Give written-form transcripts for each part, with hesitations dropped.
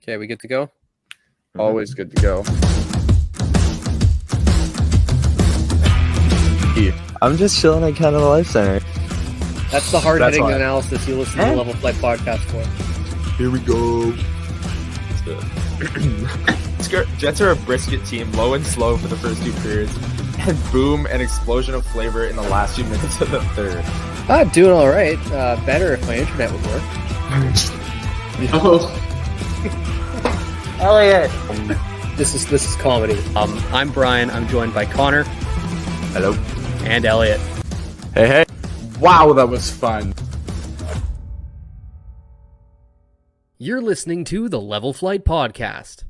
Okay, we good to go? Always good to go. I'm just chilling at Canada Life Center. That's the hard-hitting analysis you listen to the Level Flight podcast for. Here we go. Jets are a brisket team, low and slow for the first two periods, and boom, an explosion of flavor in the last few minutes of the third. Doing all right. Better if my internet would work. Elliott. This is comedy. I'm Brian. I'm joined by Connor. Hello. And Elliott. Hey. Wow, that was fun. You're listening to the Level Flight podcast.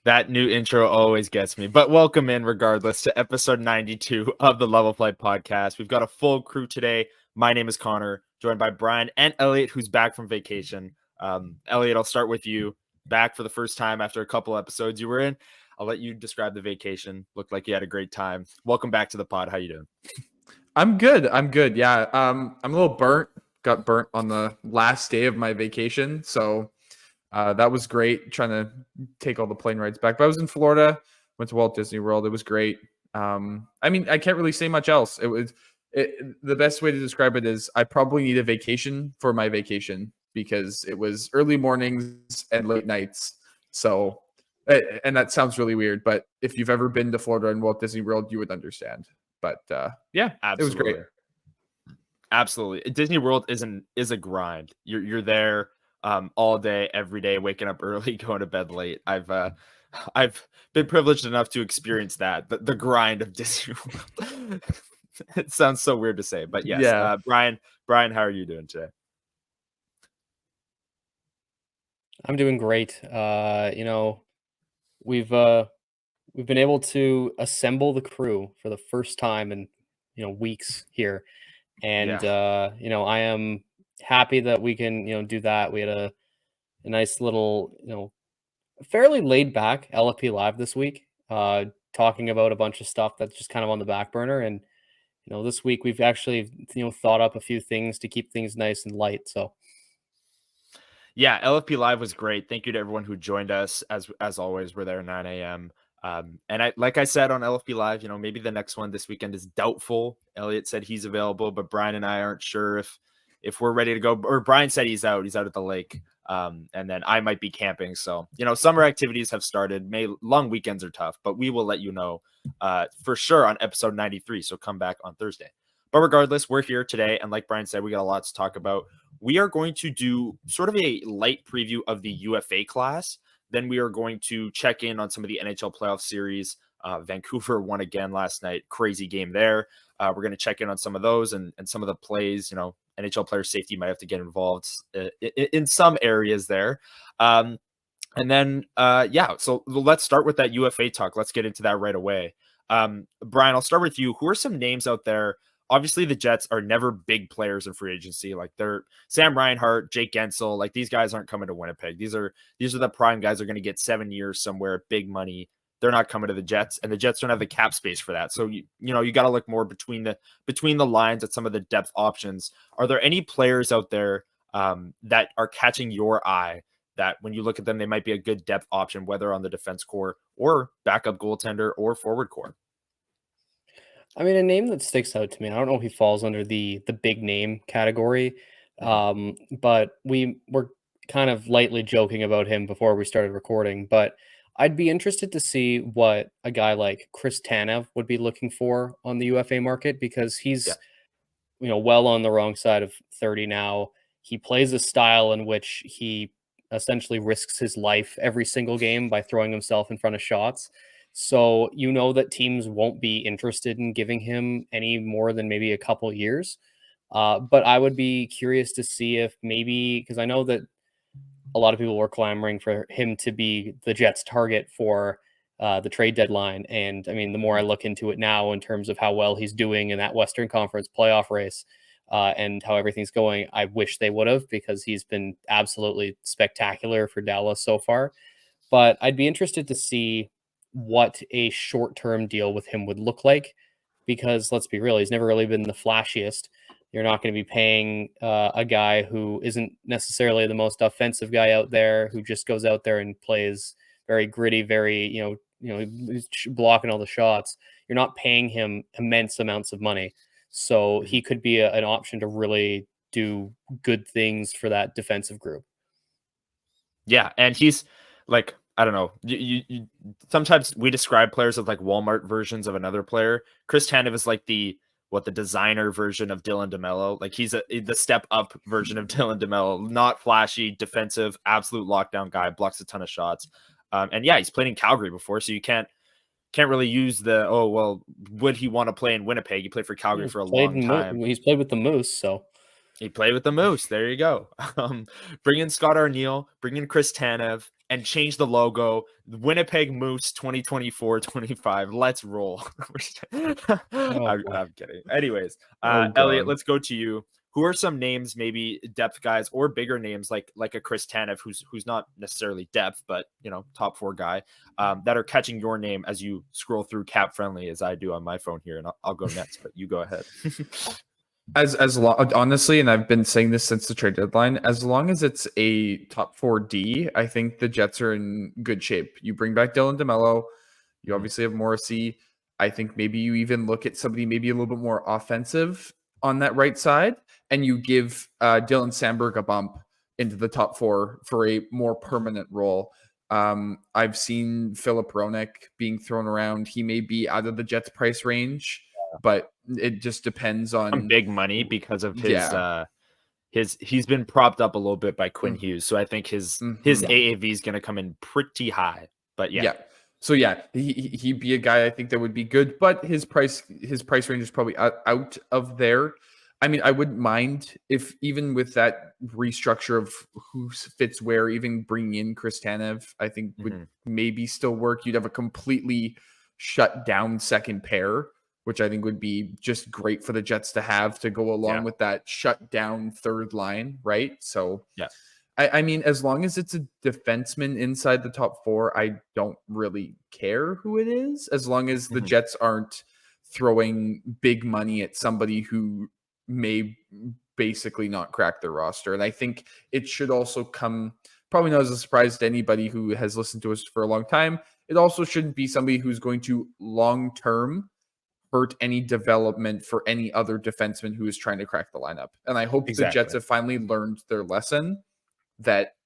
That new intro always gets me, but welcome in regardless to episode 92 of the Level Flight podcast. We've got a full crew today. My name is Connor, joined by Brian and Elliott, who's back from vacation. Elliott, I'll start with you. Back for the first time after a couple episodes you were in. I'll let you describe the vacation. Looked like you had a great time. Welcome back to the pod. How you doing? I'm good. Yeah. I'm a little burnt. Got burnt on the last day of my vacation. So that was great, trying to take all the plane rides back. But I was in Florida, went to Walt Disney World. It was great. I mean, I can't really say much else. The best way to describe it is I probably need a vacation for my vacation because it was early mornings and late nights. So, and that sounds really weird, but if you've ever been to Florida and Walt Disney World, you would understand. But yeah, Absolutely. It was great. Absolutely. Disney World is a grind. You're there all day, every day, waking up early, going to bed late. I've been privileged enough to experience that, the grind of Disney World. It sounds so weird to say, but yes. Yeah. Brian, how are you doing today? I'm doing great. We've been able to assemble the crew for the first time in weeks here, and I am happy that we can do that. We had a nice little fairly laid back LFP live this week, talking about a bunch of stuff that's just kind of on the back burner, and this week we've actually thought up a few things to keep things nice and light. So. Yeah, LFP Live was great. Thank you to everyone who joined us. As always, we're there at 9 a.m. And like I said on LFP Live, maybe the next one this weekend is doubtful. Elliott said he's available, but Brian and I aren't sure if we're ready to go. Or Brian said he's out. He's out at the lake. And then I might be camping. So, summer activities have started. Long weekends are tough, but we will let you know for sure on episode 93. So come back on Thursday. But regardless, we're here today. And like Brian said, we got a lot to talk about. We are going to do sort of a light preview of the UFA class. Then we are going to check in on some of the NHL playoff series. Vancouver won again last night. Crazy game there. We're going to check in on some of those and some of the plays. NHL player safety might have to get involved in some areas there. So let's start with that UFA talk. Let's get into that right away. Brian, I'll start with you. Who are some names out there? Obviously, the Jets are never big players in free agency. Like they're Sam Reinhart, Jake Gensel. Like these guys aren't coming to Winnipeg. These are the prime guys. Are going to get 7 years somewhere, big money. They're not coming to the Jets, and the Jets don't have the cap space for that. So you got to look more between the lines at some of the depth options. Are there any players out there that are catching your eye that when you look at them, they might be a good depth option, whether on the defense core or backup goaltender or forward core? I mean, a name that sticks out to me, I don't know if he falls under the big name category, but we were kind of lightly joking about him before we started recording, but I'd be interested to see what a guy like Chris Tanev would be looking for on the UFA market, because he's, well on the wrong side of 30 now. He plays a style in which he essentially risks his life every single game by throwing himself in front of shots. So that teams won't be interested in giving him any more than maybe a couple years. But I would be curious to see if maybe, because I know that a lot of people were clamoring for him to be the Jets' target for the trade deadline. And I mean, the more I look into it now in terms of how well he's doing in that Western Conference playoff race and how everything's going, I wish they would have, because he's been absolutely spectacular for Dallas so far. But I'd be interested to see what a short-term deal with him would look like, because let's be real, he's never really been the flashiest. You're not going to be paying a guy who isn't necessarily the most offensive guy out there, who just goes out there and plays very gritty, very he's blocking all the shots. You're not paying him immense amounts of money, so he could be an option to really do good things for that defensive group. Yeah, and he's like, I don't know. You sometimes we describe players as like Walmart versions of another player. Chris Tanev is like the designer version of Dylan DeMello. Like he's the step up version of Dylan DeMello. Not flashy, defensive, absolute lockdown guy, blocks a ton of shots. And yeah, he's played in Calgary before, so you can't really use the would he want to play in Winnipeg? He played for Calgary for a long time. He's played with the Moose, so he played with the Moose. There you go. Bring in Scott Arniel, bring in Chris Tanev, and change the logo. Winnipeg Moose 2024-25. Let's roll. I'm kidding. Anyways, Elliott, let's go to you. Who are some names, maybe depth guys or bigger names like a Chris Tanev, who's not necessarily depth, but top 4 guy, that are catching your name as you scroll through Cap Friendly as I do on my phone here, and I'll go next, but you go ahead. As long, honestly, and I've been saying this since the trade deadline, as long as it's a top 4D, I think the Jets are in good shape. You bring back Dylan DeMello, you obviously have Morrissey. I think maybe you even look at somebody maybe a little bit more offensive on that right side, and you give Dylan Sandberg a bump into the top 4 for a more permanent role. I've seen Philip Roenick being thrown around. He may be out of the Jets price range, but it just depends on big money because of his he's been propped up a little bit by Quinn Hughes. So I think his AAV is going to come in pretty high, but yeah. So yeah, he'd be a guy I think that would be good, but his price range is probably out of there. I mean, I wouldn't mind if even with that restructure of who fits where, even bringing in Chris Tanev, I think would maybe still work. You'd have a completely shut down second pair, which I think would be just great for the Jets to have to go along with that shut down third line, right? So yeah. I mean, as long as it's a defenseman inside the top 4, I don't really care who it is, as long as the Jets aren't throwing big money at somebody who may basically not crack their roster. And I think it should also come, probably not as a surprise to anybody who has listened to us for a long time, it also shouldn't be somebody who's going to long-term hurt any development for any other defenseman who is trying to crack the lineup. And I hope the Jets have finally learned their lesson that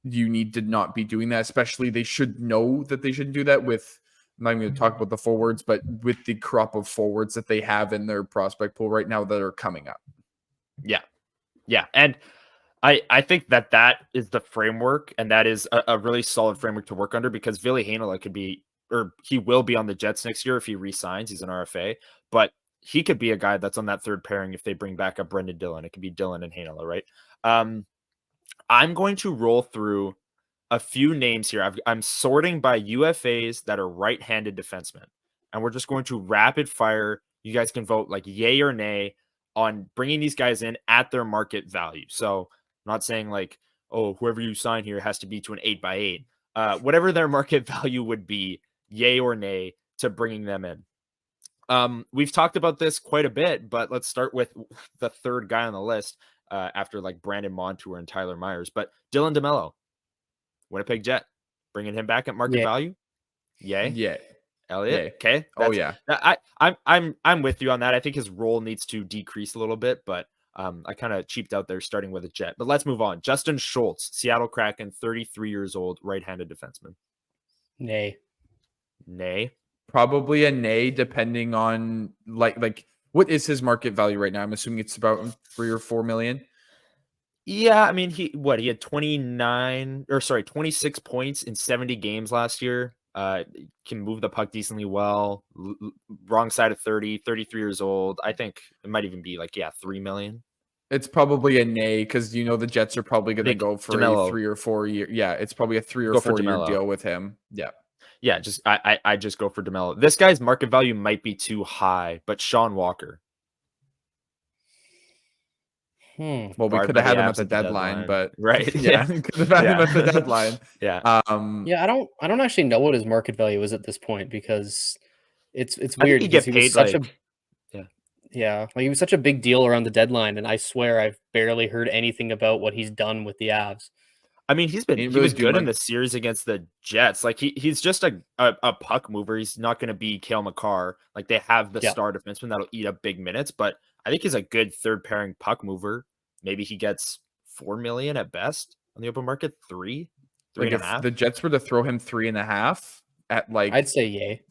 you need to not be doing that. Especially they should know that they shouldn't do that with, I'm not even going to talk about the forwards, but with the crop of forwards that they have in their prospect pool right now that are coming up. Yeah. Yeah. And I think that is the framework, and that is a really solid framework to work under, because Ville Heinola could be, or he will be on the Jets next year if he re-signs. He's an RFA, but he could be a guy that's on that third pairing if they bring back a Brendan Dillon. It could be Dillon and Heinola, right? I'm going to roll through a few names here. I'm sorting by UFAs that are right-handed defensemen, and we're just going to rapid fire. You guys can vote like yay or nay on bringing these guys in at their market value. So I'm not saying like, oh, whoever you sign here has to be to an 8x8. Whatever their market value would be, yay or nay to bringing them in. We've talked about this quite a bit, but let's start with the third guy on the list after like Brandon Montour and Tyler Myers. But Dylan DeMello, Winnipeg Jet, bringing him back at market value. Yay. Yeah. Elliott. Okay. I'm with you on that. I think his role needs to decrease a little bit, but I kind of cheaped out there starting with a Jet. But let's move on. Justin Schultz, Seattle Kraken, 33 years old, right-handed defenseman. Nay. Probably a nay, depending on like what is his market value right now? I'm assuming it's about 3 or 4 million. Yeah, I mean, he had 26 points in 70 games last year. Can move the puck decently well. Wrong side of 33 years old. I think it might even be like 3 million. It's probably a nay, because the Jets are probably going to go for DeMello. a 3 or 4 year. Yeah, it's probably a 3 or 4 year deal with him. Yeah, just I just go for DeMello. This guy's market value might be too high, but Sean Walker. Well, we could have had him at the deadline, but right. Yeah, could have had him at the deadline. Yeah. I don't actually know what his market value is at this point, because it's I weird. think he because get paid was such like, Yeah, like he was such a big deal around the deadline, and I swear I've barely heard anything about what he's done with the Avs. I mean, he didn't was really do good in much. the series against the Jets. Like he's just a puck mover. He's not going to be Cale Makar. Like they have the Yeah. star defenseman that'll eat up big minutes, but I think he's a good third pairing puck mover. Maybe he gets 4 million at best on the open market. Three Like and a if half. the Jets were to throw him 3.5 at like I'd say yay.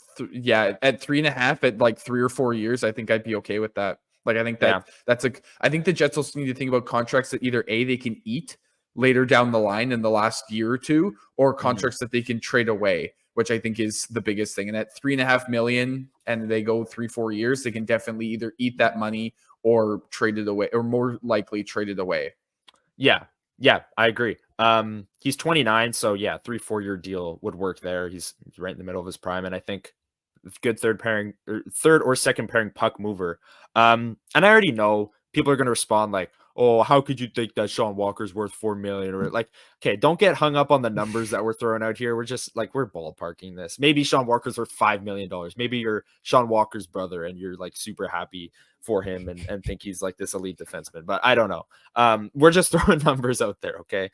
at 3.5 at like 3 or 4 years, I think I'd be okay with that. Like I think I think the Jets also need to think about contracts that either A, they can eat later down the line in the last year or two, or contracts that they can trade away, which I think is the biggest thing. And at 3.5 million and they go 3-4 years, they can definitely either eat that money or trade it away, or more likely trade it away. Yeah, I agree. He's 29, so yeah, 3-4 year deal would work there. He's right in the middle of his prime, and I think good third or second pairing puck mover. And I already know people are going to respond like, "Oh, how could you think that Sean Walker's worth 4 million?" Or like, okay, don't get hung up on the numbers that we're throwing out here. We're just like, we're ballparking this. Maybe Sean Walker's worth $5 million. Maybe you're Sean Walker's brother and you're like super happy for him and think he's like this elite defenseman, but I don't know. We're just throwing numbers out there. Okay.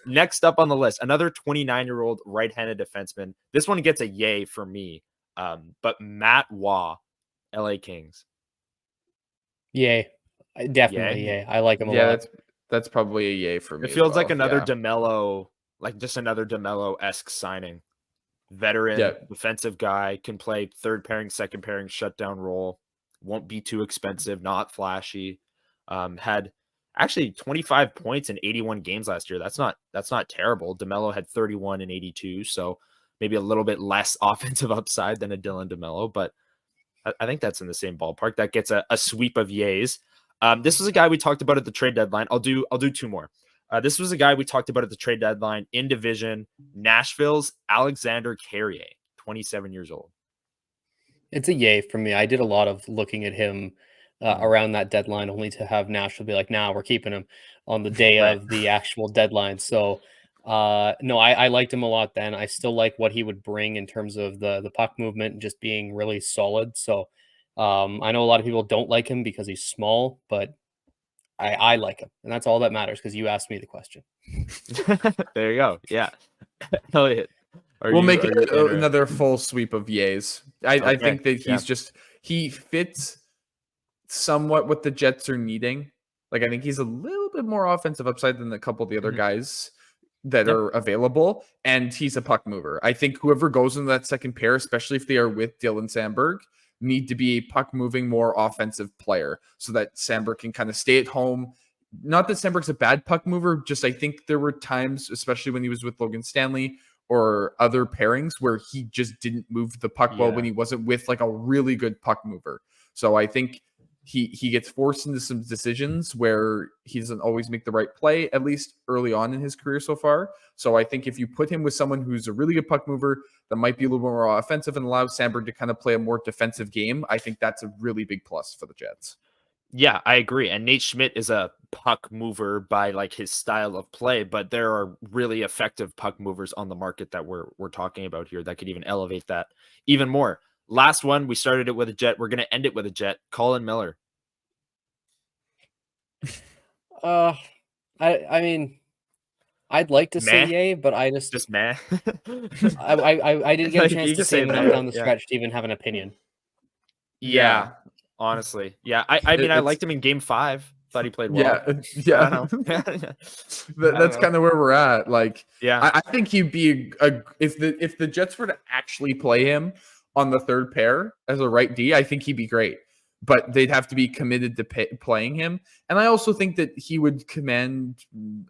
Next up on the list, another 29-year-old right-handed defenseman. This one gets a yay for me. But Matt Waugh, LA Kings. Yay. Definitely yay. I like him a lot. That's probably a yay for me. It feels as like well. another DeMello, like just another DeMello-esque signing. Veteran, defensive guy, can play third pairing, second pairing, shutdown role. Won't be too expensive, not flashy. Had actually 25 points in 81 games last year. That's not terrible. DeMello had 31 in 82, so maybe a little bit less offensive upside than a Dylan DeMello, but I think that's in the same ballpark. That gets a sweep of yays. This was a guy we talked about at the trade deadline. I'll do two more. This was a guy we talked about at the trade deadline in division, Nashville's Alexander Carrier, 27 years old. It's a yay for me. I did a lot of looking at him around that deadline, only to have Nashville be like, "Nah, we're keeping him" on the day of the actual deadline. So, no, I liked him a lot then. I still like what he would bring in terms of the puck movement and just being really solid. So, I know a lot of people don't like him because he's small, but I like him, and that's all that matters because you asked me the question. There you go. Yeah, Elliott. We'll make it another full sweep of yays. I think that he fits somewhat what the Jets are needing. Like I think he's a little bit more offensive upside than a couple of the other guys that are available, and he's a puck mover. I think whoever goes into that second pair, especially if they are with Dylan Sandberg, need to be a puck moving, more offensive player so that Sandberg can kind of stay at home. Not that Sandberg's a bad puck mover, just I think there were times, especially when he was with Logan Stanley or other pairings, where he just didn't move the puck well when he wasn't with like a really good puck mover. So I think he gets forced into some decisions where he doesn't always make the right play, at least early on in his career so far. So I think if you put him with someone who's a really good puck mover that might be a little more offensive and allow Sandberg to kind of play a more defensive game, I think that's a really big plus for the Jets. Yeah, I agree. And Nate Schmidt is a puck mover by like his style of play, but there are really effective puck movers on the market that we're talking about here that could even elevate that even more. Last one, we started it with a Jet. We're going to end it with a Jet. Colin Miller. I mean, I'd like to say yay, but I just meh. I didn't get a chance to say enough down the stretch to even have an opinion. Yeah. Honestly. Yeah. I mean, I liked him in game 5. Thought he played well. Yeah. That's kind of where we're at. Like, I think he'd be if the Jets were to actually play him on the third pair as a right D, I think he'd be great. But they'd have to be committed to playing him. And I also think that he would command,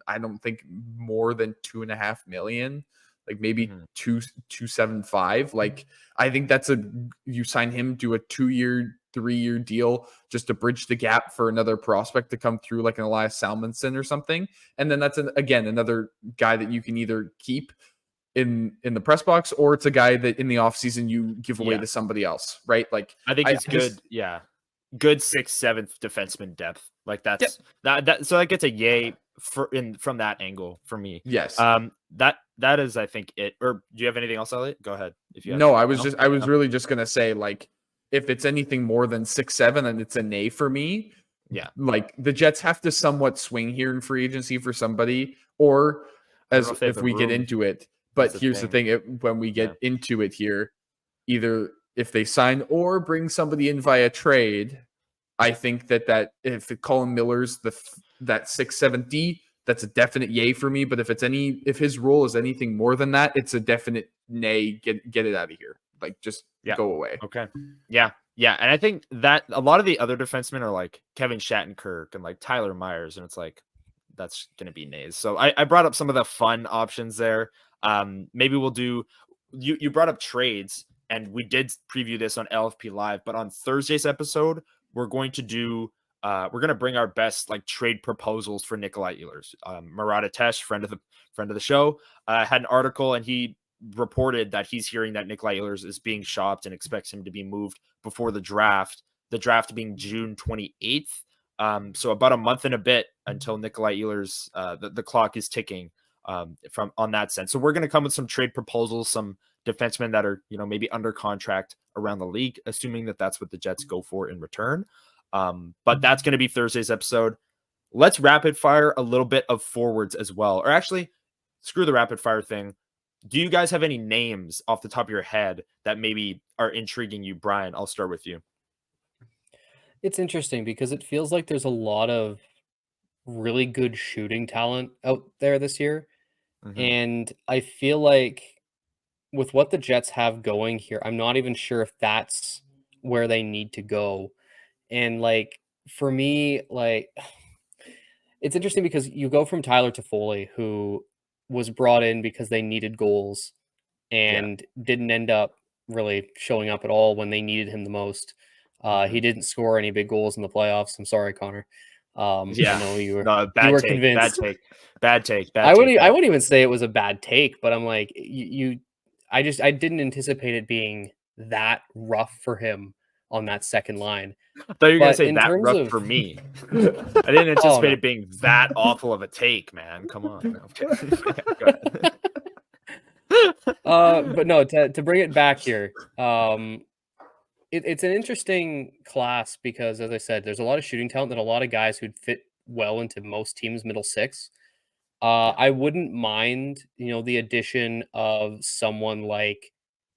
I don't think more than $2.5 million, like maybe 2.75. Like, I think that's you sign him to a 2-year, 3-year deal just to bridge the gap for another prospect to come through, like an Elias Salmonson or something. And then that's again another guy that you can either keep in the press box, or it's a guy that in the offseason you give away to somebody else, right? Like, I think it's good. Good 6th, 7th defenseman depth. Like that's that. So that gets a yay from that angle for me. Yes. That is, I think it. Or do you have anything else, Elliott? Go ahead. If you no, I was really just gonna say, like, if it's anything more than 6-7, then it's a nay for me. Yeah. Like the Jets have to somewhat swing here in free agency for somebody, or I don't know as they have if the we get room. into it. That's But the here's the thing: when we get into it here, either if they sign or bring somebody in via trade, I think that if Colin Miller's that 6-7D, that's a definite yay for me. But if his role is anything more than that, it's a definite nay. Get it out of here. Like just go away. Okay. Yeah. Yeah. And I think that a lot of the other defensemen are like Kevin Shattenkirk and like Tyler Myers, and it's like that's gonna be nays. So I brought up some of the fun options there. Maybe we'll do you brought up trades, and we did preview this on LFP Live, but on Thursday's episode, we're going to bring our best like trade proposals for Nikolai Ehlers. Murata Tesh, friend of the show, had an article, and he reported that he's hearing that Nikolai Ehlers is being shopped and expects him to be moved before the draft being June 28th. So about a month and a bit until Nikolai Ehlers, the clock is ticking from on that sense. So we're going to come with some trade proposals, some defensemen that are, maybe under contract around the league, assuming that that's what the Jets go for in return. But that's going to be Thursday's episode. Let's rapid fire a little bit of forwards as well. Or actually, screw the rapid fire thing. Do you guys have any names off the top of your head that maybe are intriguing you? Brian, I'll start with you. It's interesting because it feels like there's a lot of really good shooting talent out there this year. Mm-hmm. And I feel like with what the Jets have going here, I'm not even sure if that's where they need to go. And like for me, like it's interesting because you go from Tyler Toffoli, who was brought in because they needed goals and didn't end up really showing up at all when they needed him the most. He didn't score any big goals in the playoffs. I'm sorry, Connor. I know you were convinced. Bad take. I wouldn't even say it was a bad take, but I'm like, I didn't anticipate it being that rough for him on that second line. I thought you were going to say in that terms rough of- for me. I didn't anticipate no. it being that awful of a take, man. Come on. No, go ahead. But no, to bring it back here, it's an interesting class because, as I said, there's a lot of shooting talent and a lot of guys who'd fit well into most teams' middle six. I wouldn't mind, the addition of someone like,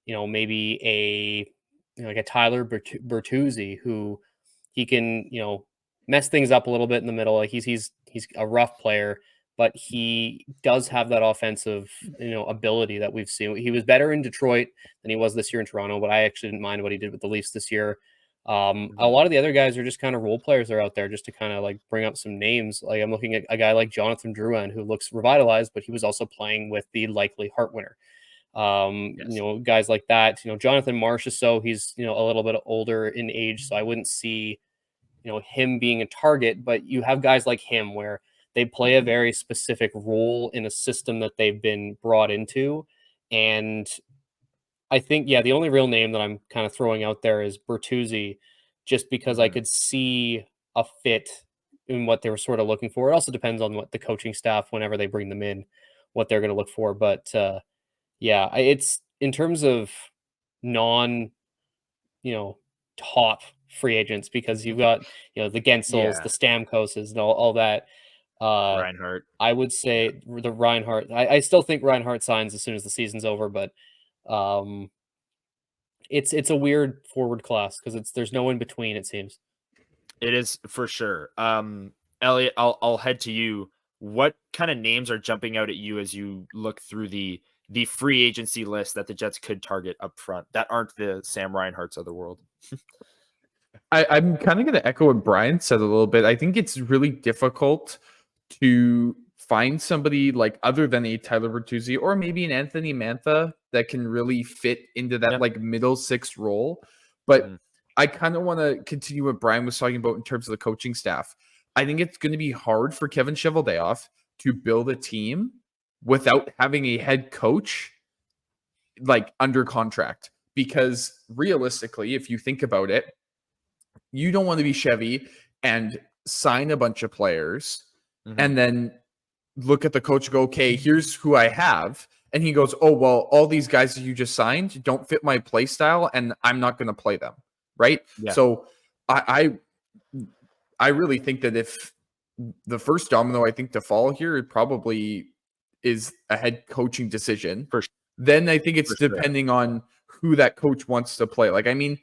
maybe like a Tyler Bertuzzi, who he can, mess things up a little bit in the middle. Like he's a rough player, but he does have that offensive, ability that we've seen. He was better in Detroit than he was this year in Toronto, but I actually didn't mind what he did with the Leafs this year. A lot of the other guys are just kind of role players that are out there just to kind of like bring up some names. Like I'm looking at a guy like Jonathan Drouin, who looks revitalized, but he was also playing with the likely Hart winner. Guys like that, Jonathan Marchessault, he's, a little bit older in age, so I wouldn't see, him being a target, but you have guys like him where they play a very specific role in a system that they've been brought into. And I think, the only real name that I'm kind of throwing out there is Bertuzzi, just because I could see a fit in what they were sort of looking for. It also depends on what the coaching staff, whenever they bring them in, what they're going to look for. But it's in terms of non, top free agents, because you've got, the Gensels, the Stamkoses, and all that. Reinhart. I would say the Reinhart. I still think Reinhart signs as soon as the season's over, but it's a weird forward class because there's no in between, it seems. It is for sure. Elliott, I'll head to you. What kind of names are jumping out at you as you look through the free agency list that the Jets could target up front that aren't the Sam Reinharts of the world? I'm kind of going to echo what Brian said a little bit. I think it's really difficult to find somebody like other than a Tyler Bertuzzi or maybe an Anthony Mantha that can really fit into that like middle six role. But I kind of want to continue what Brian was talking about in terms of the coaching staff. I think it's going to be hard for Kevin Cheveldayoff to build a team without having a head coach like under contract, because realistically, if you think about it, you don't want to be Chevy and sign a bunch of players and then look at the coach and go, okay, here's who I have. And he goes, oh, well, all these guys that you just signed don't fit my play style and I'm not going to play them. right? Yeah. So I really think that if the first domino I think to fall here, it probably is a head coaching decision. For sure. Then I think it's For sure. depending on who that coach wants to play. Like, I mean,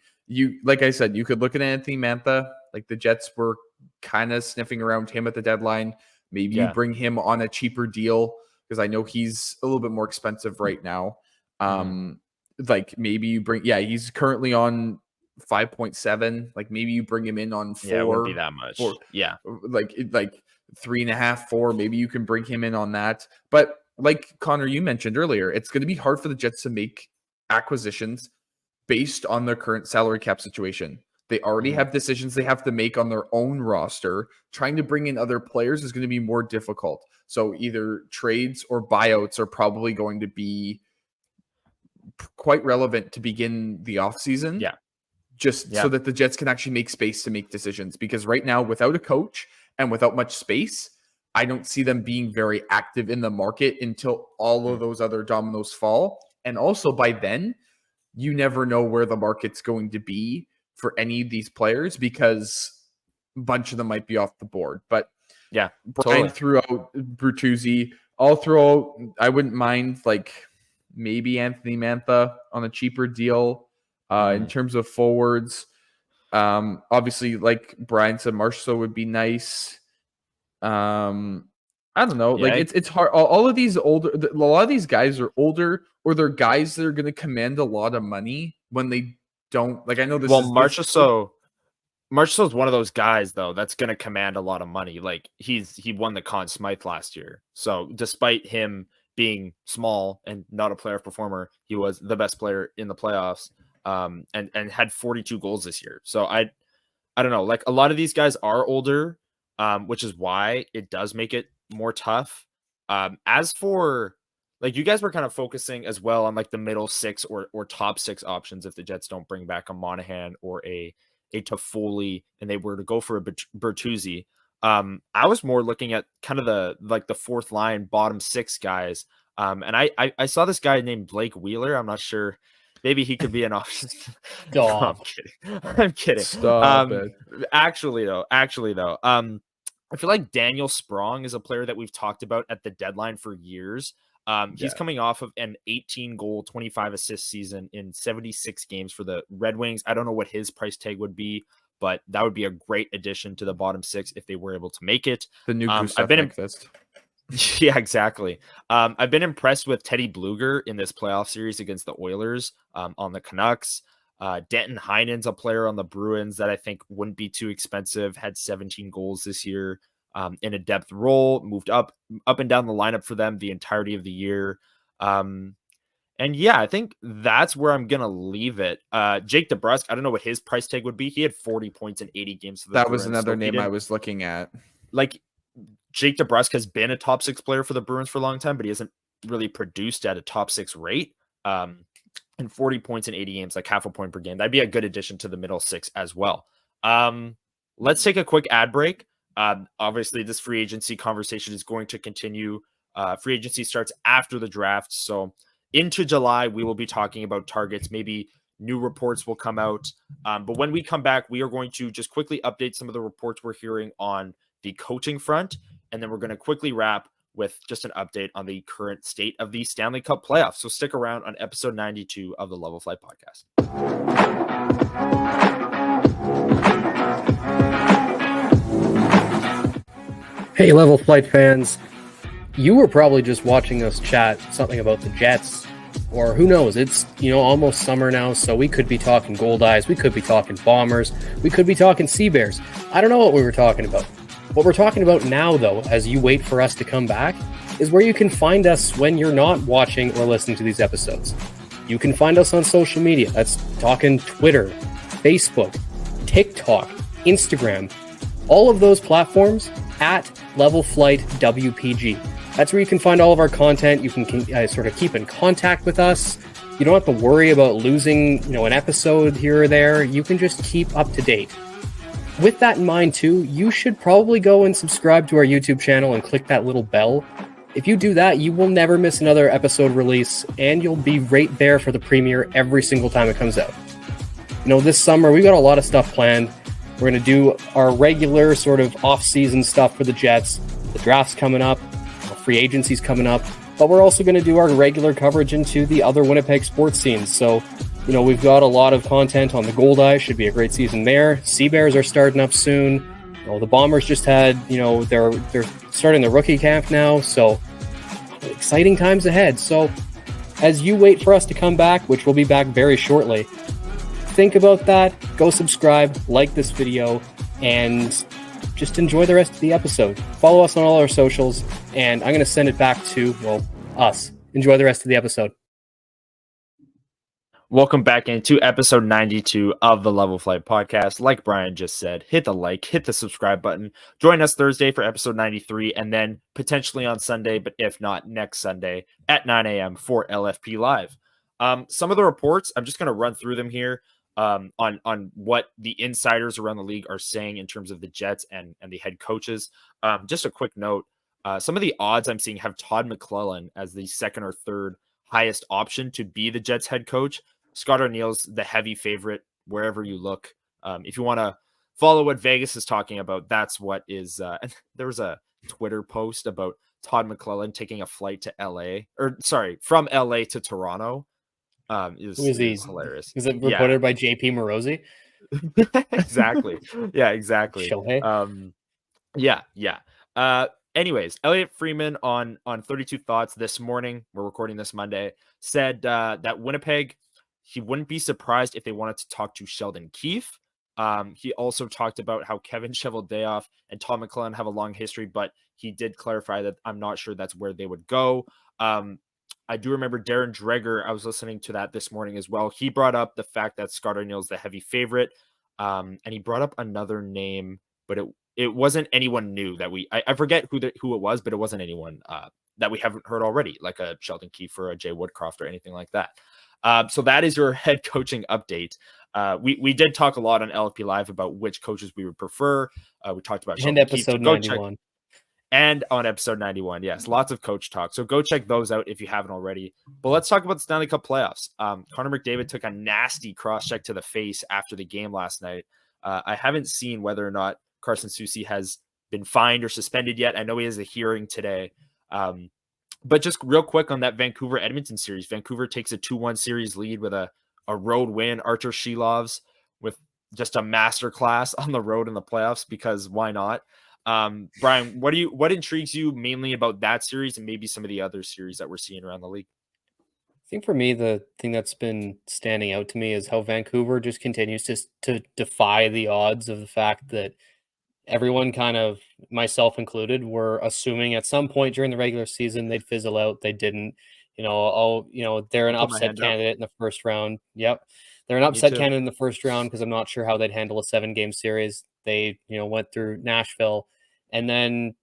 like I said, you could look at Anthony Mantha. Like the Jets were kind of sniffing around him at the deadline. Maybe you bring him on a cheaper deal because I know he's a little bit more expensive right now. Like maybe you bring, he's currently on 5.7. Like maybe you bring him in on 4. Yeah, it wouldn't be that much. Like 3.5, 4. Maybe you can bring him in on that. But like Connor, you mentioned earlier, it's going to be hard for the Jets to make acquisitions based on their current salary cap situation. They already have decisions they have to make on their own roster. Trying to bring in other players is going to be more difficult. So either trades or buyouts are probably going to be quite relevant to begin the offseason. So that the Jets can actually make space to make decisions. Because right now, without a coach and without much space, I don't see them being very active in the market until all of those other dominoes fall. And also by then, you never know where the market's going to be for any of these players because a bunch of them might be off the board. But Brian threw out Bertuzzi. I'll throw out, I wouldn't mind like maybe Anthony Mantha on a cheaper deal in terms of forwards. Obviously, like Brian said, Marshall would be nice. I don't know. Like it's hard. All of these a lot of these guys are older, or they're guys that are going to command a lot of money when they don't. Like I know this. Well, Marchessault's one of those guys though that's going to command a lot of money. Like he won the Conn Smythe last year, so despite him being small and not a playoff performer, he was the best player in the playoffs. And had 42 goals this year. So I don't know. Like a lot of these guys are older, which is why it does make it more tough. As for like, you guys were kind of focusing as well on like the middle 6 or top 6 options if the Jets don't bring back a Monahan or a Toffoli and they were to go for a Bertuzzi. I was more looking at kind of the fourth line, bottom 6 guys. And I saw this guy named Blake Wheeler. I'm not sure. Maybe he could be an option. No, I'm kidding. Stop it. Actually though, I feel like Daniel Sprong is a player that we've talked about at the deadline for years. He's coming off of an 18-goal, 25-assist season in 76 games for the Red Wings. I don't know what his price tag would be, but that would be a great addition to the bottom 6 if they were able to make it. The new Yeah, exactly. I've been impressed with Teddy Bluger in this playoff series against the Oilers on the Canucks. Denton Heinen's a player on the Bruins that I think wouldn't be too expensive, had 17 goals this year in a depth role, moved up and down the lineup for them the entirety of the year. And yeah, I think that's where I'm going to leave it. Jake DeBrusk, I don't know what his price tag would be. He had 40 points in 80 games. For the that Bruins, was another name I was looking at. Like, Jake DeBrusk has been a top 6 player for the Bruins for a long time, but he hasn't really produced at a top 6 rate. And 40 points in 80 games, like half a point per game. That'd be a good addition to the middle 6 as well. Let's take a quick ad break. Obviously, this free agency conversation is going to continue. Free agency starts after the draft. So into July, we will be talking about targets. Maybe new reports will come out. But when we come back, we are going to just quickly update some of the reports we're hearing on the coaching front. And then we're going to quickly wrap with just an update on the current state of the Stanley Cup playoffs. So stick around on episode 92 of the Level Flight Podcast. Hey, Level Flight fans. You were probably just watching us chat something about the Jets, or who knows, it's, almost summer now, so we could be talking Goldeyes, we could be talking Bombers, we could be talking Sea Bears. I don't know what we were talking about. What we're talking about now, though, as you wait for us to come back, is where you can find us when you're not watching or listening to these episodes. You can find us on social media. That's talking Twitter, Facebook, TikTok, Instagram, all of those platforms at Level Flight WPG. That's where you can find all of our content. You can sort of keep in contact with us. You don't have to worry about losing, an episode here or there. You can just keep up to date. With that in mind, too, you should probably go and subscribe to our YouTube channel and click that little bell. If you do that, you will never miss another episode release, and you'll be right there for the premiere every single time it comes out. this summer we've got a lot of stuff planned. We're going to do our regular sort of off-season stuff for the Jets. The draft's coming up, free agency's coming up, but we're also going to do our regular coverage into the other Winnipeg sports scenes. So, we've got a lot of content on the Goldeyes. Should be a great season there. Sea Bears are starting up soon. The Bombers just had, they're starting the rookie camp now. So exciting times ahead. So as you wait for us to come back, which we'll be back very shortly, think about that. Go subscribe, like this video, and just enjoy the rest of the episode. Follow us on all our socials, and I'm going to send it back to, us. Enjoy the rest of the episode. Welcome back into episode 92 of the Level Flight podcast. Like Brian just said, hit the like, hit the subscribe button. Join us Thursday for episode 93, and then potentially on Sunday, but if not, next Sunday at 9 a.m. for LFP Live. Some of the reports, I'm just going to run through them here. On what the insiders around the league are saying in terms of the Jets and the head coaches. Just a quick note, some of the odds I'm seeing have Todd McClellan as the second or third highest option to be the Jets head coach. Scott O'Neill's the heavy favorite wherever you look. If you want to follow what Vegas is talking about, that's what is. There was a Twitter post about Todd McClellan taking a flight to from LA to Toronto. Who is he? Hilarious. Is it reported by JP Morosi? Exactly. Yeah, exactly. Shohei? Anyways, Elliott Freeman on 32 Thoughts this morning, we're recording this Monday, said that Winnipeg, he wouldn't be surprised if they wanted to talk to Sheldon Keefe. He also talked about how Kevin Cheveldayoff and Todd McClellan have a long history, but he did clarify that I'm not sure that's where they would go. I do remember Darren Dreger. I was listening to that this morning as well. He brought up the fact that Scott O'Neill's the heavy favorite. And he brought up another name, but it wasn't anyone new that I forget who it was, but it wasn't anyone that we haven't heard already, like a Sheldon Keefe or a Jay Woodcroft or anything like that. So that is your head coaching update. We did talk a lot on LFP Live about which coaches we would prefer. We talked about Sheldon Keefe, episode 91. And on episode 91, yes, lots of coach talk. So go check those out if you haven't already. But let's talk about the Stanley Cup playoffs. Connor McDavid took a nasty cross-check to the face after the game last night. I haven't seen whether or not Carson Soucy has been fined or suspended yet. I know he has a hearing today. But just real quick on that Vancouver-Edmonton series. Vancouver takes a 2-1 series lead with a road win. Artur Shilovs with just a masterclass on the road in the playoffs, because why not? Brian, what intrigues you mainly about that series and maybe some of the other series that we're seeing around the league? I think for me, the thing that's been standing out to me is how Vancouver just continues to defy the odds of the fact that everyone, kind of myself included, were assuming at some point during the regular season they'd fizzle out. They didn't. They're an upset candidate in the first round. Yep. They're an upset candidate in the first round because I'm not sure how they'd handle a 7-game series. They, went through Nashville. And then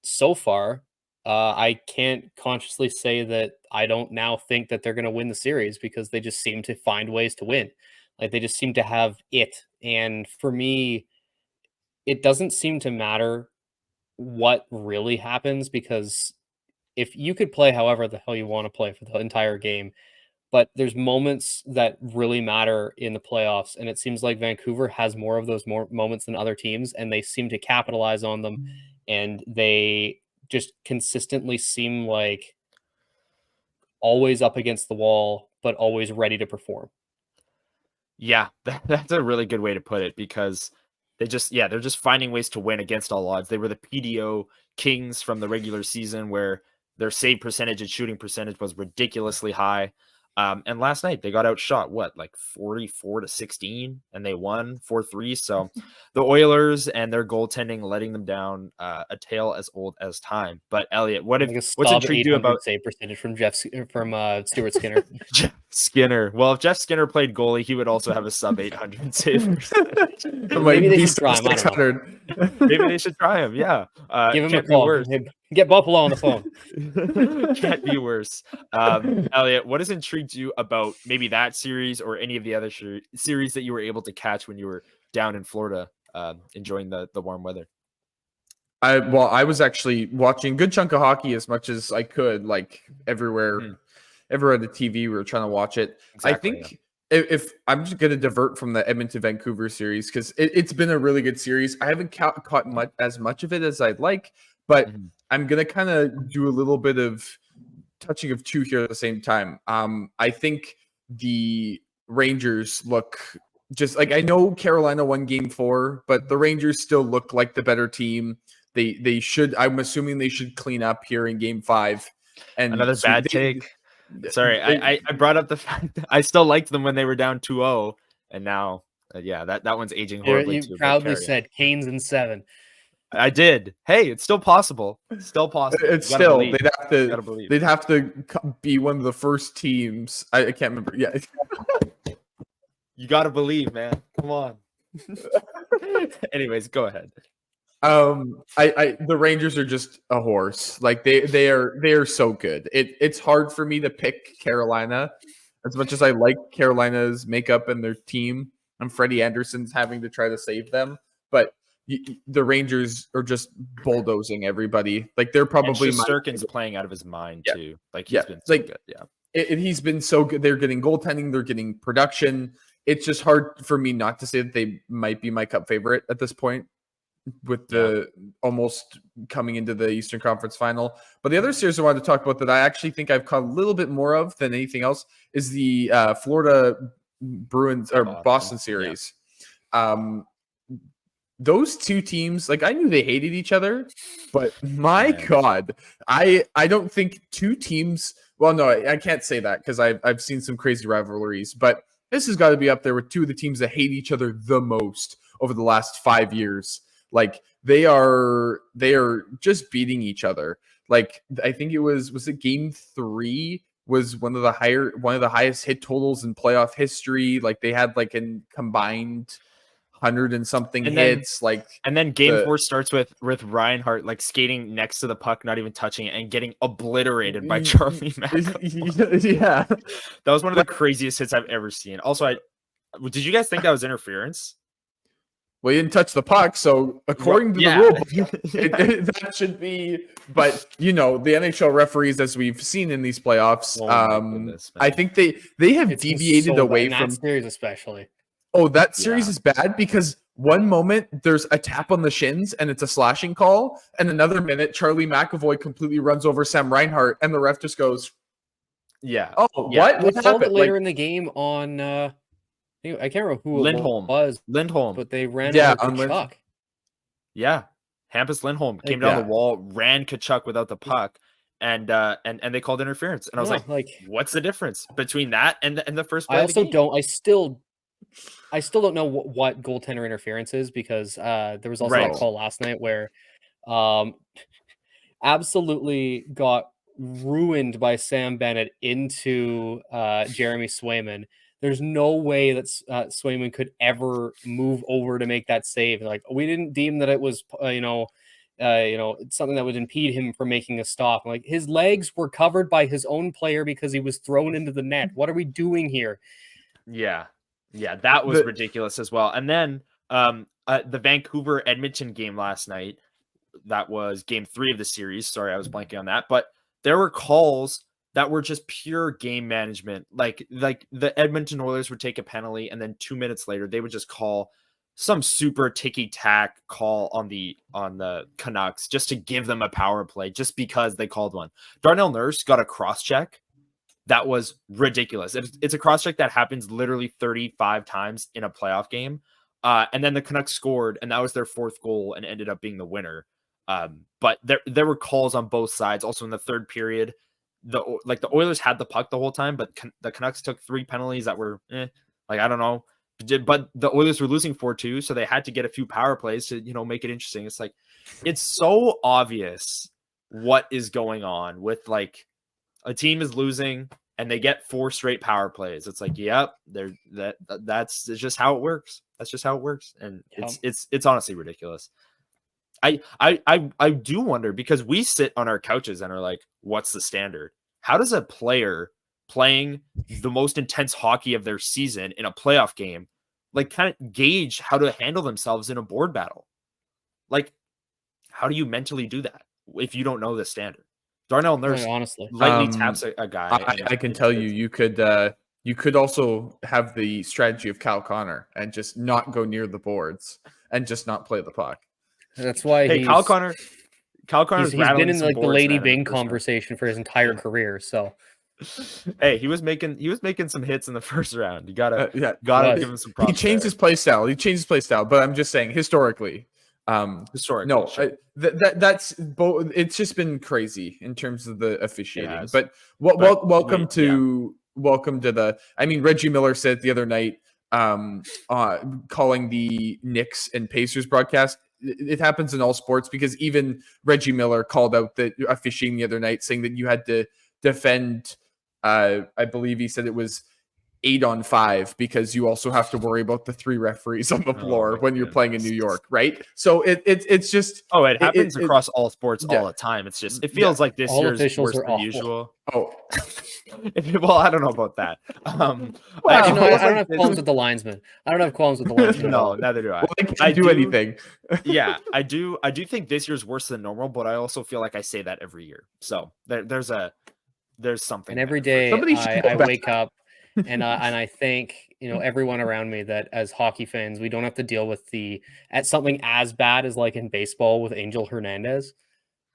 so far, I can't consciously say that I don't now think that they're going to win the series, because they just seem to find ways to win. Like, they just seem to have it. And for me, it doesn't seem to matter what really happens, because if you could play however the hell you want to play for the entire game, but there's moments that really matter in the playoffs, and it seems like Vancouver has more of those moments than other teams, and they seem to capitalize on them, and they just consistently seem like always up against the wall, but always ready to perform. Yeah, that's a really good way to put it, because they're just finding ways to win against all odds. They were the PDO kings from the regular season, where their save percentage and shooting percentage was ridiculously high. And last night they got outshot, 44-16, and they won 4-3. So the Oilers and their goaltending letting them down, a tale as old as time. But Elliott, what's intrigued you about save percentage from Stuart Skinner? Jeff Skinner? Well, if Jeff Skinner played goalie, he would also have a sub 800 save percentage. Maybe they should try him. I don't know. Maybe they should try him. Yeah, give him a call. Get Buffalo on the phone. Can't be worse. Elliott, what has intrigued you about maybe that series or any of the other series that you were able to catch when you were down in Florida, enjoying the warm weather? I was actually watching a good chunk of hockey as much as I could, like everywhere on the TV. We were trying to watch it. Exactly, I think if I'm just going to divert from the Edmonton Vancouver series because it's been a really good series. I haven't caught as much of it as I'd like, but I'm going to kind of do a little bit of touching of two here at the same time. I think the Rangers look just like, I know Carolina won game 4, but the Rangers still look like the better team. They should, I'm assuming they should clean up here in game 5. And another bad take. Sorry, I brought up the fact that I still liked them when they were down 2-0, and now, that one's aging horribly You too. proudly said Canes in 7. I did. Hey, it's still possible. It's still possible. It's still they'd have to be one of the first teams. I can't remember. Yeah, you gotta believe, man. Come on. Anyways, go ahead. The Rangers are just a horse. Like they are so good. It's hard for me to pick Carolina as much as I like Carolina's makeup and their team. And Freddie Anderson's having to try to save them, but the Rangers are just bulldozing everybody. Like they're probably Shesterkin's playing out of his mind too. Like he's been so good. Yeah, he's been so good. They're getting goaltending. They're getting production. It's just hard for me not to say that they might be my cup favorite at this point, with the almost coming into the Eastern Conference Final. But the other series I wanted to talk about that I actually think I've caught a little bit more of than anything else is the Florida Bruins or Boston series. Yeah. Those two teams, like I knew they hated each other, but my God, I don't think two teams. Well, no, I can't say that because I've seen some crazy rivalries, but this has got to be up there with two of the teams that hate each other the most over the last 5 years. Like they are just beating each other. Like I think it was it game 3 was one of the highest hit totals in playoff history. Like they had like a combined 100 and something hits. And then game 4 starts with Reinhart like skating next to the puck, not even touching it, and getting obliterated by Charlie McAvoy. Yeah, that was one of the craziest hits I've ever seen. Also, did you guys think that was interference? Well, you didn't touch the puck, so according to the rule, that should be. But the NHL referees, as we've seen in these playoffs, I think they have deviated away from that series, especially. Oh, that series is bad because one moment there's a tap on the shins and it's a slashing call, and another minute Charlie McAvoy completely runs over Sam Reinhart, and the ref just goes, "Oh, what? What happened it later in the game on?" I can't remember who Lindholm it was. Lindholm, but they ran over Kachuk. Yeah, Hampus Lindholm came down the wall, ran Kachuk without the puck, and they called interference. And I was like, what's the difference between that and the first play? I still don't know what goaltender interference is because there was also a call last night where absolutely got ruined by Sam Bennett into Jeremy Swayman. There's no way that Swayman could ever move over to make that save. Like we didn't deem that it was, something that would impede him from making a stop. Like his legs were covered by his own player because he was thrown into the net. What are we doing here? Yeah, that was ridiculous as well. And then the Vancouver Edmonton game last night, that was game 3 of the series. Sorry, I was blanking on that, but there were calls that were just pure game management. Like the Edmonton Oilers would take a penalty, and then 2 minutes later, they would just call some super ticky-tack call on the Canucks just to give them a power play, just because they called one. Darnell Nurse got a cross-check that was ridiculous. It's a cross-check that happens literally 35 times in a playoff game. And then the Canucks scored, and that was their 4th goal and ended up being the winner. But there were calls on both sides. Also in the third period, the Oilers had the puck the whole time, but the Canucks took 3 penalties that were I don't know, but the Oilers were losing 4-2, so they had to get a few power plays to make it interesting. It's like it's so obvious what is going on with like a team is losing and they get 4 straight power plays. It's like, yep, that's just how it works. That's just how it works, and it's honestly ridiculous. I do wonder, because we sit on our couches and are like, what's the standard? How does a player playing the most intense hockey of their season in a playoff game, like, kind of gauge how to handle themselves in a board battle? Like, how do you mentally do that if you don't know the standard? Darnell Nurse honestly lightly taps a guy. I can tell you could you could also have the strategy of Kyle Connor and just not go near the boards and just not play the puck. That's why Hey, Kyle Connor's he's been rattling in some like the boards, Lady man, in the Bing first round. conversation for his entire career. So Hey, he was making some hits in the first round. You gotta was. give him some props. He changed his play style. But I'm just saying historically. No, sure. That's both. It's just been crazy in terms of the officiating. has. But welcome to the. I mean, Reggie Miller said the other night, calling the Knicks and Pacers broadcast. It happens in all sports because even Reggie Miller called out the officiating the other night, saying that you had to defend. I believe he said it was 8-on-5 because you also have to worry about the 3 referees on the floor when you're playing in New York, right? So it's just it happens across all sports all the time. It's just it feels like this all year's officials worse are than awful. usual. Oh, well, I don't know about that. Actually, no, I don't have qualms with the linesman. No, neither do I. Well, they can't do anything. Yeah, I do think this year's worse than normal, but I also feel like I say that every year. So there's something. And every there for day sure. I wake up and I thank everyone around me that as hockey fans we don't have to deal with something as bad as like in baseball with Angel Hernandez.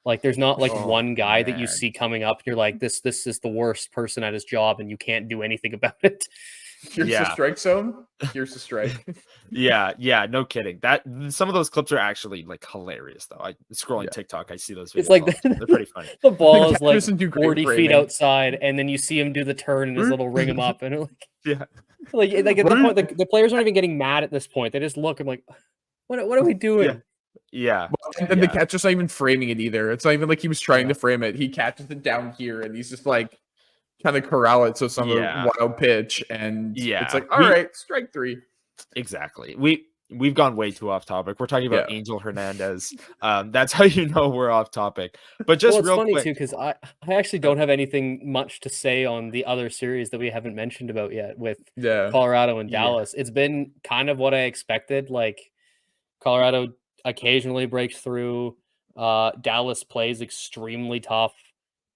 Like there's not like one guy that you see coming up. You're like this is the worst person at his job and you can't do anything about it. Here's the strike zone. Here's the strike. yeah, no kidding. That some of those clips are actually like hilarious though. I scrolling TikTok, I see those videos. It's like they're pretty funny. The ball is like doesn't do great 40 feet framing. outside, and then you see him do the turn and his little ring him up, and it, like at the point the players aren't even getting mad at this point. They just look and like, what are we doing? Yeah. And then the catcher's not even framing it either. It's not even like he was trying to frame it. He catches it down here and he's just like kind of corral it so some wild pitch. And it's like, all right, strike 3. Exactly. We've gone way too off topic. We're talking about Angel Hernandez. That's how you know we're off topic. But just it's real funny quick, too, because I actually don't have anything much to say on the other series that we haven't mentioned about yet with Colorado and Dallas. It's been kind of what I expected. Like Colorado occasionally breaks through. Dallas plays extremely tough.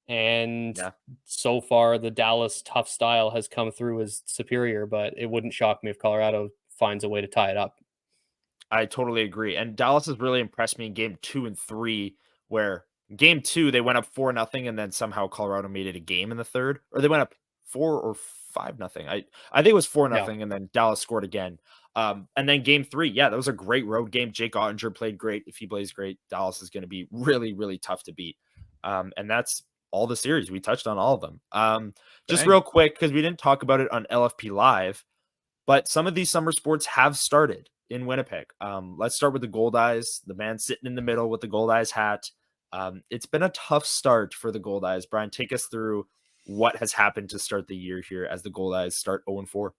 And so far, the Dallas tough style has come through as superior, but it wouldn't shock me if Colorado finds a way to tie it up. I totally agree. And Dallas has really impressed me in game 2 and 3, where game 2, they went up 4-0, and then somehow Colorado made it a game in the third, or they went up 4 or 5-0. I think it was 4-0, and then Dallas scored again. And then game 3, that was a great road game. Jake Ottinger played great. If he plays great, Dallas is going to be really, really tough to beat. And that's all the series. We touched on all of them. Just real quick, because we didn't talk about it on LFP Live, but some of these summer sports have started in Winnipeg. Let's start with the Goldeyes, the man sitting in the middle with the Goldeyes hat. It's been a tough start for the Goldeyes. Brian, take us through what has happened to start the year here as the Goldeyes start 0-4.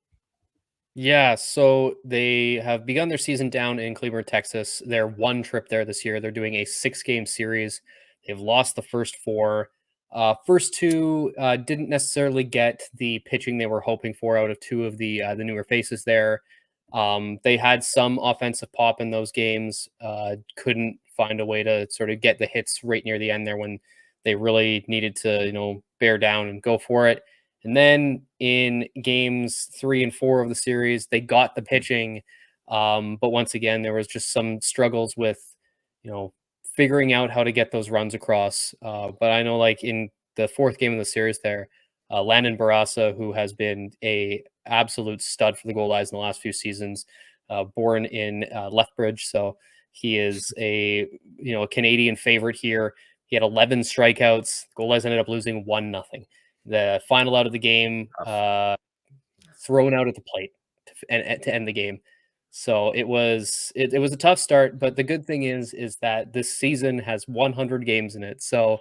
Yeah, so they have begun their season down in Cleburne, Texas. They're one trip there this year. They're doing a 6-game series. They've lost the first 4. First 2 didn't necessarily get the pitching they were hoping for out of 2 of the newer faces there. They had some offensive pop in those games, couldn't find a way to sort of get the hits right near the end there when they really needed to, bear down and go for it. And then in games 3 and 4 of the series, they got the pitching. But once again, there was just some struggles with, figuring out how to get those runs across. But I know like in the 4th game of the series there, Landon Barassa, who has been a absolute stud for the Goldeyes in the last few seasons, born in Lethbridge. So he is a Canadian favorite here. He had 11 strikeouts. Goldeyes ended up losing 1-0. The final out of the game, thrown out at the plate to end the game. So it was a tough start, but the good thing is that this season has 100 games in it. So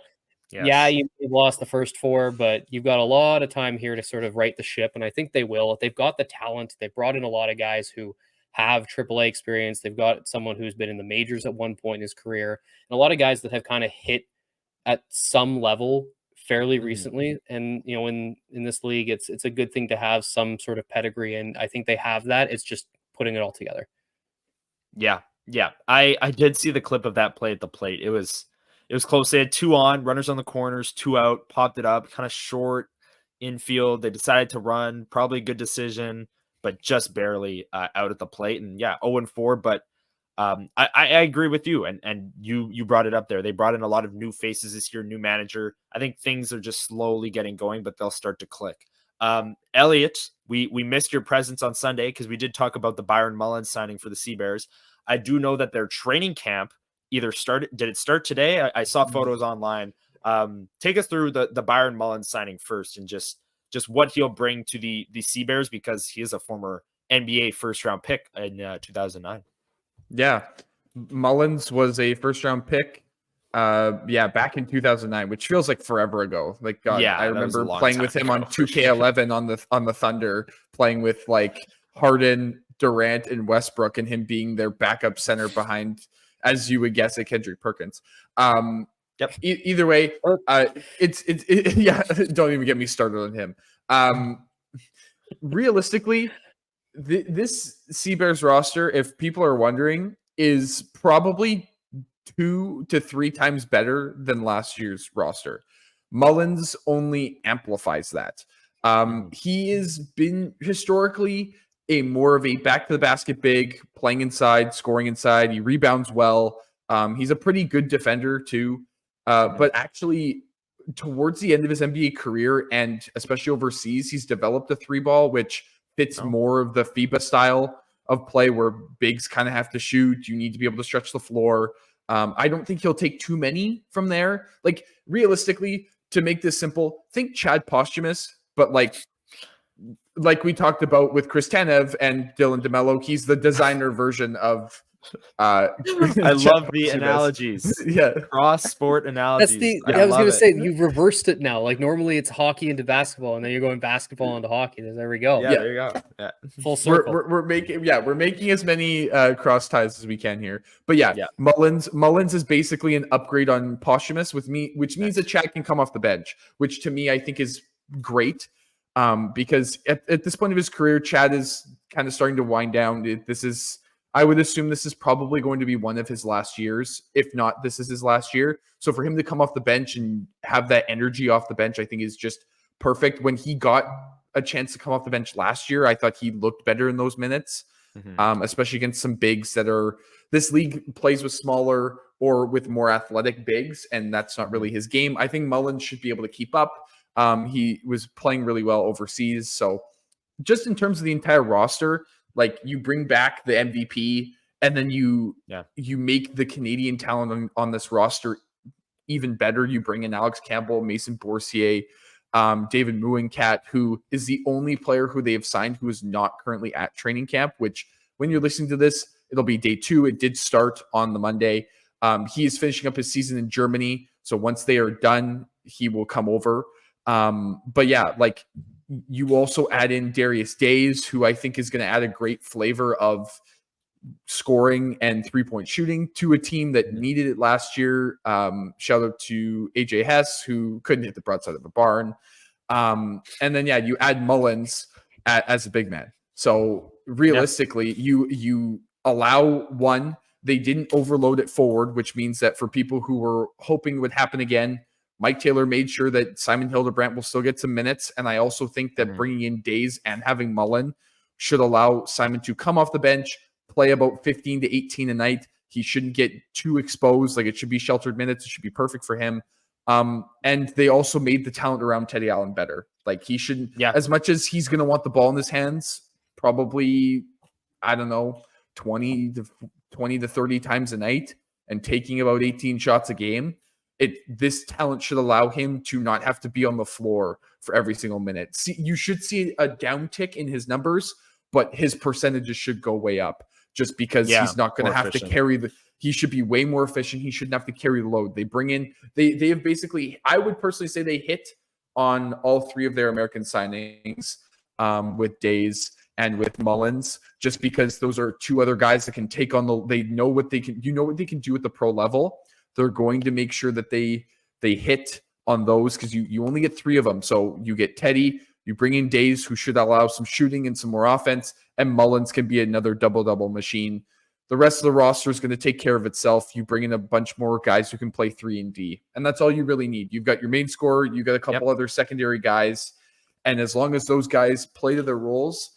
you lost the first 4, but you've got a lot of time here to sort of right the ship, and I think they will. They've got the talent. They brought in a lot of guys who have AAA experience. They've got someone who's been in the majors at one point in his career, and a lot of guys that have kind of hit at some level fairly recently. And in this league, it's a good thing to have some sort of pedigree, and I think they have that. It's just putting it all together. Yeah. I did see the clip of that play at the plate. It was close. They had 2 on, runners on the corners, 2 out, popped it up, kind of short, infield. They decided to run, probably a good decision, but just barely out at the plate. And yeah, 0-4. But I agree with you, and you brought it up there. They brought in a lot of new faces this year, new manager. I think things are just slowly getting going, but they'll start to click. Elliott, we missed your presence on Sunday because we did talk about the Byron Mullins signing for the Sea Bears. I do know that their training camp either started. Did it start today? I saw photos online. Take us through the Byron Mullins signing first, and just what he'll bring to the Sea Bears, because he is a former NBA first round pick in 2009. Yeah. Mullins was a first round pick. Back in 2009, which feels like forever ago. Like, God, Yeah, I that was a remember long playing time with him on ago, for 2K11 on the Thunder, playing with like Harden, Durant, and Westbrook, and him being their backup center behind, as you would guess, a Kendrick Perkins. Yep. Either way, it's yeah. Don't even get me started on him. Realistically, this Sea Bears roster, if people are wondering, is probably 2 to 3 times better than last year's roster. Mullins only amplifies that. He has been historically a more of a back to the basket big, playing inside, scoring inside. He rebounds well. He's a pretty good defender too. But actually, towards the end of his NBA career, and especially overseas, he's developed a 3-ball, which fits more of the FIBA style of play, where bigs kind of have to shoot. You need to be able to stretch the floor. I don't think he'll take too many from there. Like, realistically, to make this simple, think Chad Posthumous, but like we talked about with Chris Tanev and Dylan DeMello, he's the designer version of I love the analogies. Yeah. Cross sport analogies. That's the. I was going to say, you reversed it now. Like, normally it's hockey into basketball, and then you're going basketball into hockey. There we go. Yeah, there you go. Yeah. Full circle. We're making as many cross ties as we can here. But yeah. Mullins is basically an upgrade on Posthumous which means that Chad can come off the bench, which to me I think is great. Because at this point of his career, Chad is kind of starting to wind down. I would assume this is probably going to be one of his last years. If not, this is his last year. So for him to come off the bench and have that energy off the bench, I think is just perfect. When he got a chance to come off the bench last year, I thought he looked better in those minutes, especially against some bigs this league plays with smaller or with more athletic bigs, and that's not really his game. I think Mullins should be able to keep up. He was playing really well overseas. So just in terms of the entire roster, like, you bring back the MVP, and then you make the Canadian talent on this roster even better. You bring in Alex Campbell, Mason Boursier, David Muenkat, who is the only player who they have signed who is not currently at training camp, which when you're listening to this, it'll be day 2. It did start on the Monday. He is finishing up his season in Germany. So once they are done, he will come over. But yeah, like, you also add in Darius Days, who I think is going to add a great flavor of scoring and 3-point shooting to a team that needed it last year. Shout out to AJ Hess, who couldn't hit the broadside of the barn. And then, you add Mullins as a big man. So realistically, you allow one, they didn't overload it forward, which means that for people who were hoping it would happen again, Mike Taylor made sure that Simon Hildebrandt will still get some minutes. And I also think that bringing in Days and having Mullen should allow Simon to come off the bench, play about 15 to 18 a night. He shouldn't get too exposed. Like, it should be sheltered minutes. It should be perfect for him. And they also made the talent around Teddy Allen better. Like, he shouldn't, as much as he's going to want the ball in his hands, probably, I don't know, 20 to 30 times a night and taking about 18 shots a game. This talent should allow him to not have to be on the floor for every single minute. You should see a downtick in his numbers, but his percentages should go way up just because he's not going to have to carry he should be way more efficient. He shouldn't have to carry the load. They bring in, they have basically, I would personally say they hit on all 3 of their American signings with Days and with Mullins, just because those are 2 other guys that can take on they know what they can, what they can do at the pro level. They're going to make sure that they hit on those, because you only get 3 of them. So you get Teddy, you bring in Days, who should allow some shooting and some more offense, and Mullins can be another double-double machine. The rest of the roster is going to take care of itself. You bring in a bunch more guys who can play 3 and D, and that's all you really need. You've got your main scorer, you've got a couple other secondary guys, And as long as those guys play to their roles,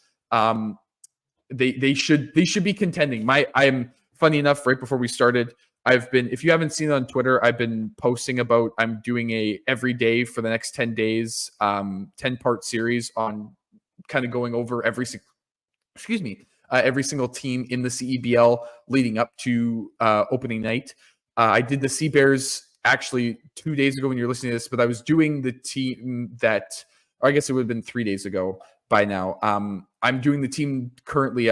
they should be contending. I'm funny enough, right before we started, if you haven't seen it on Twitter, I've been posting about I'm doing a every day for the next 10 days, 10-part series on kind of going over every single team in the CEBL leading up to opening night. I did the Sea Bears actually 2 days ago when you're listening to this, but I was doing the team that, or I guess it would have been 3 days ago by now. I'm doing the team currently.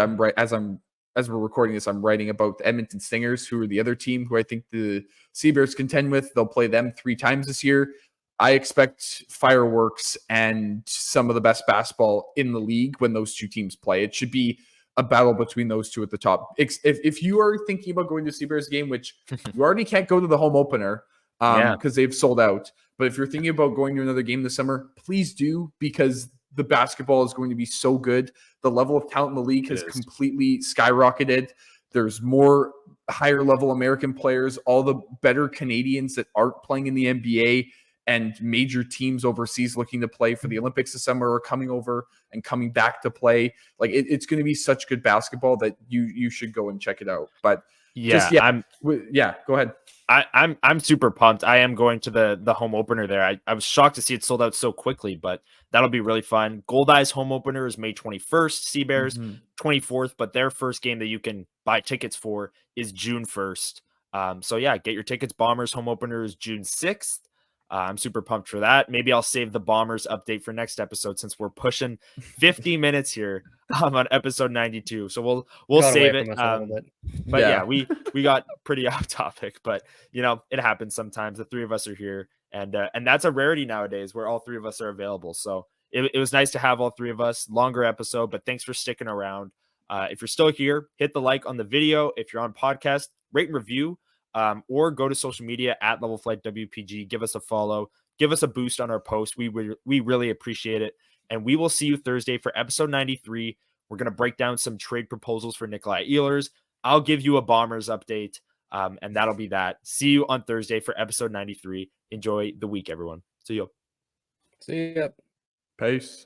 As we're recording this, I'm writing about the Edmonton Stingers, who are the other team who I think the Sea Bears contend with. They'll play them 3 times this year. I expect fireworks and some of the best basketball in the league when those two teams play. It should be a battle between those two at the top. If you are thinking about going to a Sea Bears game, which you already can't go to the home opener because they've sold out, but if you're thinking about going to another game this summer, please do, because the basketball is going to be so good. The level of talent in the league has completely skyrocketed. There's more higher level American players, all the better Canadians that aren't playing in the NBA, and major teams overseas looking to play for the Olympics this summer are coming over and coming back to play. Like it's going to be such good basketball that you should go and check it out. But go ahead. I'm super pumped. I am going to the home opener there. I was shocked to see it sold out so quickly, but that'll be really fun. Goldeyes home opener is May 21st, Sea Bears 24th, but their first game that you can buy tickets for is June 1st. So yeah, get your tickets. Bombers home opener is June 6th. I'm super pumped for that. Maybe I'll save the Bombers update for next episode, since we're pushing 50 minutes here on episode 92. So we'll save it. But yeah, we got pretty off topic, but it happens sometimes. The 3 of us are here, and that's a rarity nowadays where all 3 of us are available. So it was nice to have all 3 of us. Longer episode, but thanks for sticking around. If you're still here, hit the like on the video. If you're on podcast, rate and review. Or go to social media at Level Flight WPG. Give us a follow. Give us a boost on our post. We really appreciate it. And we will see you Thursday for episode 93. We're going to break down some trade proposals for Nikolai Ehlers. I'll give you a Bombers update, and that'll be that. See you on Thursday for episode 93. Enjoy the week, everyone. See you. See ya. Peace.